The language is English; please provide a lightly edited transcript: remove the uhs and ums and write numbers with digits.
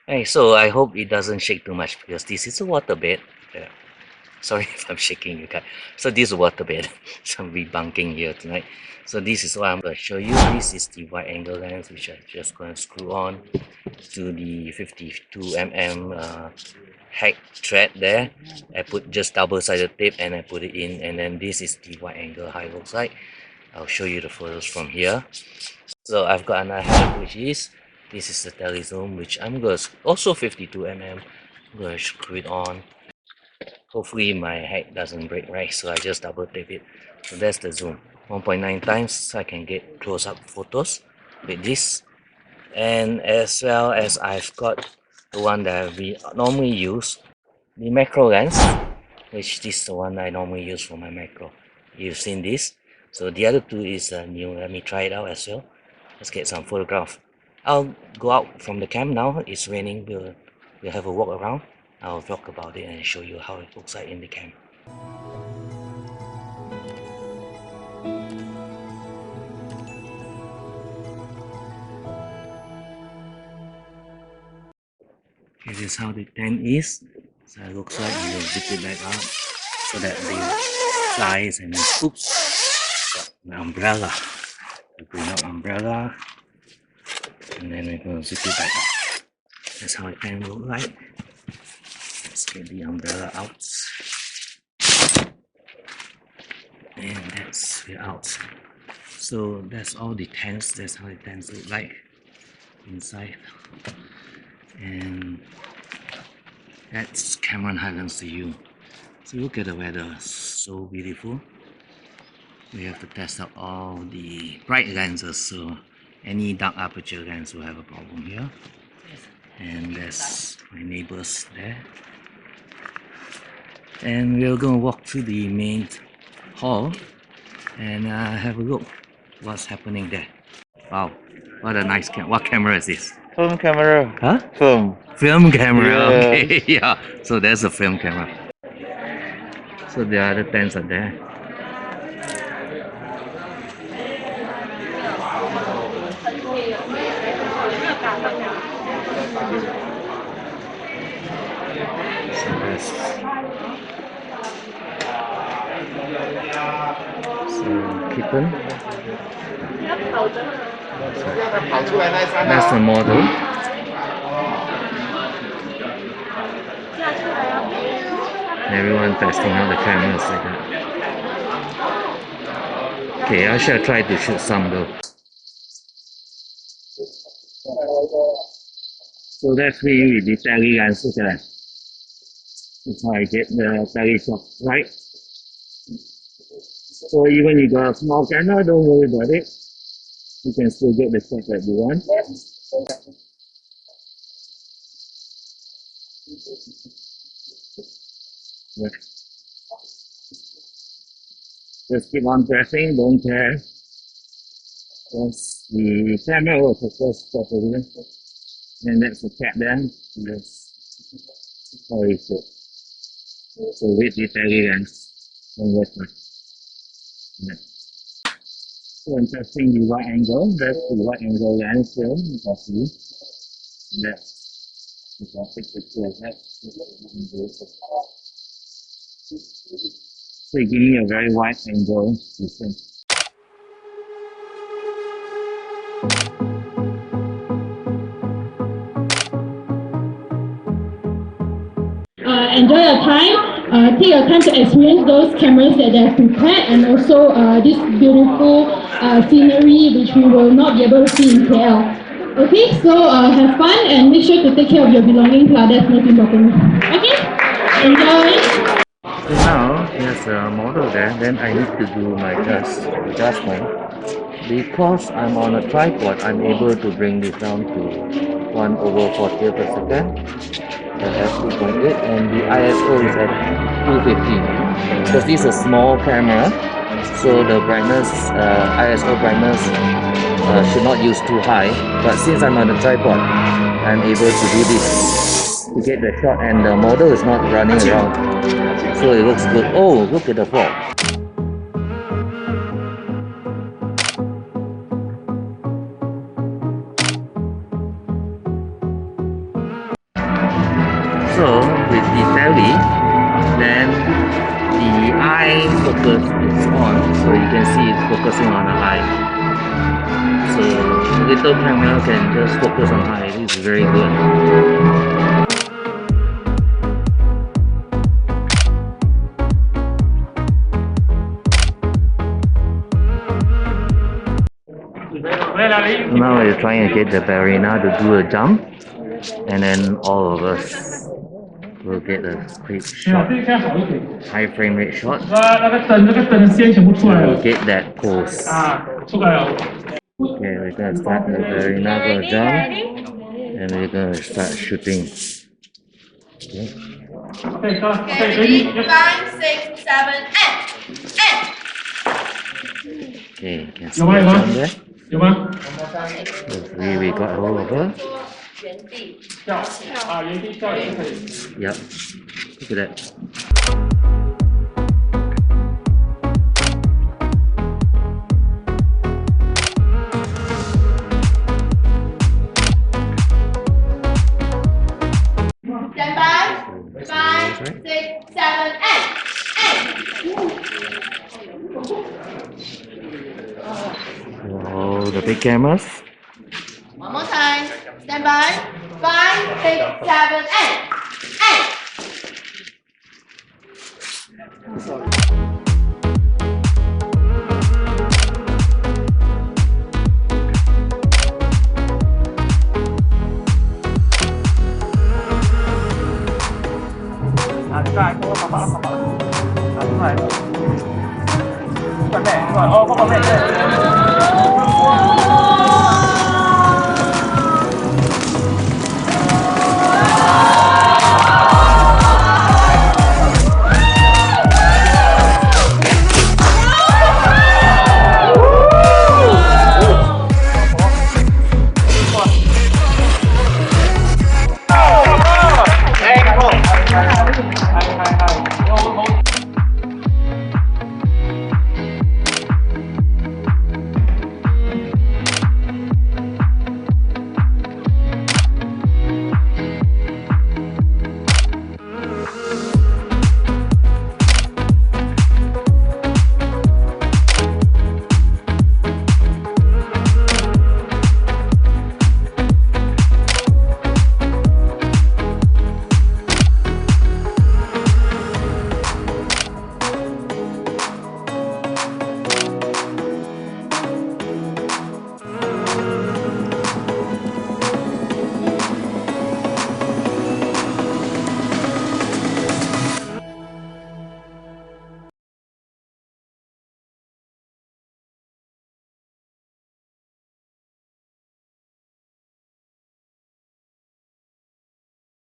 Hey, so I hope it doesn't shake too much because this is a waterbed. Yeah. Sorry if I'm shaking you guys. So this is a waterbed. So I'm debunking here tonight. So this is what I'm going to show you. This is the wide angle lens which I'm just going to screw on to the 52 mm hack thread there. I put just double-sided tape and I put it in, and then this is the wide angle high look sight. I'll show you the photos from here. So I've got another hack which is this is the telezoom which I'm going to also 52 mm. I'm going to screw it on. Hopefully my hack doesn't break, right? So I just double tape it. So that's the zoom. 1.9 times I can get close up photos with this. And as well as I've got the one that we normally use, the macro lens, which this is the one I normally use for my macro. You've seen this. So the other two is new. Let me try it out as well. Let's get some photograph. I'll go out from the camp now. It's raining. We'll have a walk around. I'll talk about it and show you how it looks like in the camp. This is how the tent is. So it looks like we will zip it back up so that the flies and the scoops got the umbrella. We bring out umbrella and then we're going to zip it back up. That's how it can look like. Let's get the umbrella out. And that's it out. So that's all the tents. That's how the tents look like inside. And that's Cameron Highlands to you. So look at the weather, so beautiful. We have to test out all the bright lenses, so any dark aperture lens will have a problem here. And there's my neighbors there. And we're going to walk to the main hall and have a look what's happening there. Wow, what a nice camera. What camera is this? Film camera. Huh? Film. Film camera, Yeah. okay, yeah. So there's a film camera. So the other tents are there. So that's kitten. That's the model. Everyone testing out the cameras like that. Okay, I shall try to shoot some though. So that's me with the tele lens. Look at that. That's how I get the tele shot right. So even you got a small camera, don't worry about it. You can still get the shot that you want. Yeah. Just keep on pressing, don't care. Because the camera will focus properly. And that's the cat there. That's how it should. So with the tele lens, don't waste much. Yeah. So I'm testing the wide angle. That's the wide angle lens film. You can see. That's the graphic picture of that. So giving me a very wide angle system. Enjoy your time. Take your time to experience those cameras that they have prepared, and also this beautiful scenery which we will not be able to see in KL. Okay, so have fun and make sure to take care of your belongings. That's most important. Okay, enjoy. So now there's a model there, then I need to do my adjustment. Because I'm on a tripod, I'm able to bring this down to 1/40 per second. F2.8 and the ISO is at 250 because this is a small camera, so the brightness, ISO brightness should not use too high, but since I'm on a tripod I'm able to do this to get the shot, and the model is not running around, so it looks good. Oh, look at the fog. So with the tele, then the eye focus is on, so you can see it's focusing on the eye. So the little camera can just focus on eye. This is very good. Now we're trying to get the ballerina to do a jump, and then all of us will get a quick shot, high frame rate shot. We'll get that pose. Okay, we're gonna start the ballerina gonna jump, and we're gonna start shooting. Okay. Okay, ready? 5, 6, 7, and. Okay, you can see the jump there. Hopefully we got hold of her. Yep. Look at that. Stand by. 5, 6, 7, and. Oh, the big cameras. One more time. Stand by. 5, 6, 7, and. Oh,